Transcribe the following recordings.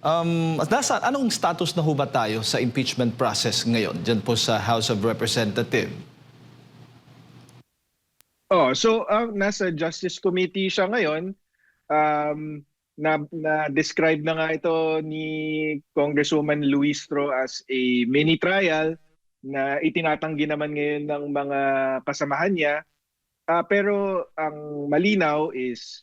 Anong status na ho ba tayo sa impeachment process ngayon dyan po sa House of Representatives? Nasa Justice Committee siya ngayon. Na-describe na nga ito ni Congresswoman Luistro as a mini trial na itinatanggi naman ngayon ng mga kasamahan niya. Pero ang malinaw is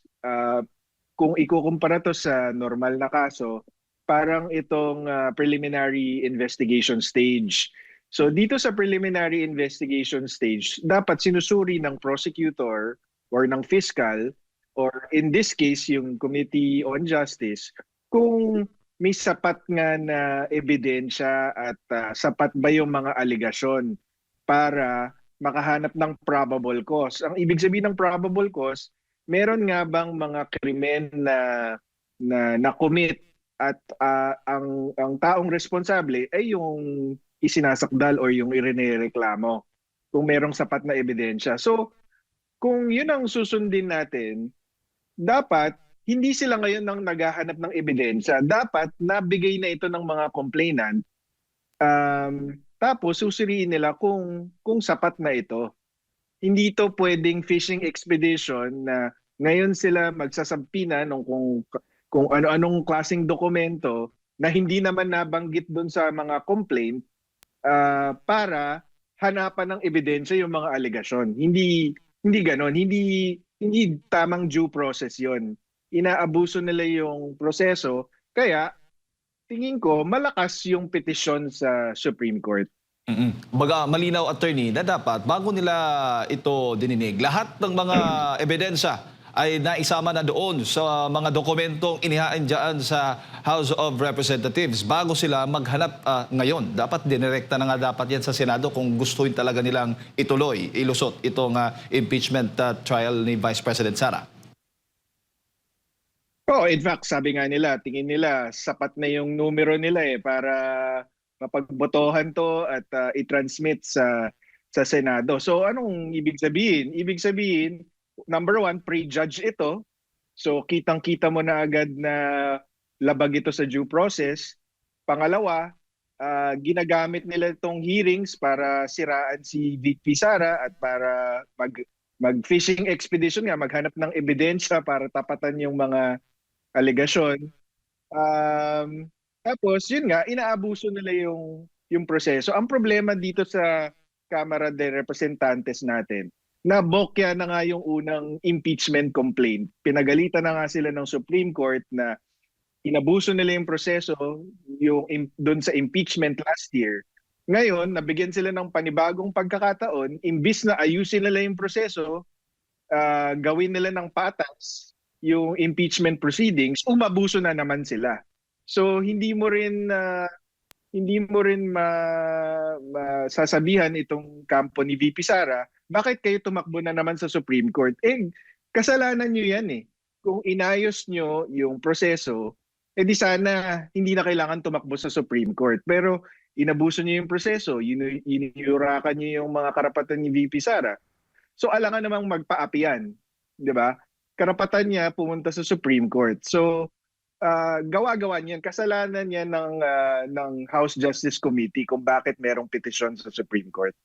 kung ikukumpara to sa normal na kaso, parang itong preliminary investigation stage. So dito sa preliminary investigation stage, dapat sinusuri ng prosecutor or ng fiscal or in this case yung Committee on Justice kung may sapat nga na ebidensya at sapat ba yung mga aligasyon para makahanap ng probable cause. Ang ibig sabihin ng probable cause, meron nga bang mga krimen na commit at ang taong responsable ay yung isinasakdal or yung irereklamo kung merong sapat na ebidensya. So, kung yun ang susundin natin, dapat hindi sila ngayon nang naghahanap ng ebidensya. Dapat nabigay na ito ng mga complainant. Tapos susuriin nila kung sapat na ito. Hindi ito pwedeng fishing expedition na ngayon sila magsasabpina kung ano-anong klaseng dokumento na hindi naman nabanggit doon sa mga complaint para hanapan ng ebidensya yung mga alegasyon. Hindi ganon. Hindi tamang due process yon. Inaabuso nila yung proseso. Kaya tingin ko malakas yung petisyon sa Supreme Court. Baga malinaw, attorney, na dapat bago nila ito dininig, lahat ng mga ebidensya ay naisama na doon sa mga dokumentong inihain dyan sa House of Representatives bago sila maghanap ngayon. Dapat dinirekta na nga dapat yan sa Senado kung gustuin talaga nilang ilusot itong impeachment trial ni Vice President Sara. In fact, sabi nga nila, tingin nila sapat na yung numero nila para mapagbotohan to at i-transmit sa Senado. So anong ibig sabihin? Ibig sabihin, number one, pre-judge ito. So kitang-kita mo na agad na labag ito sa due process. Pangalawa, ginagamit nila itong hearings para siraan si VP Sara at para mag-fishing expedition nga, maghanap ng ebidensya para tapatan yung mga alegasyon. Tapos yun nga, inaabuso nila yung proseso. Ang problema dito sa Kamara de Representantes natin, nabokya na nga yung unang impeachment complaint. Pinagalitan na nga sila ng Supreme Court na inabuso nila yung proseso doon sa impeachment last year. Ngayon, nabigyan sila ng panibagong pagkakataon, imbis na ayusin nila yung proseso, gawin nila ng patas yung impeachment proceedings, umabuso na naman sila. So hindi mo rin masasabihan itong kampo ni VP Sara, bakit kayo tumakbo na naman sa Supreme Court? Kasalanan nyo yan eh. Kung inayos nyo yung proseso, di sana hindi na kailangan tumakbo sa Supreme Court. Pero inabuso nyo yung proseso, iniyurakan nyo yung mga karapatan ni VP Sara. So alangan namang magpaapi yan, di ba? Karapatan niya pumunta sa Supreme Court. So gawa-gawa niyan, kasalanan niya ng House Justice Committee kung bakit merong petisyon sa Supreme Court.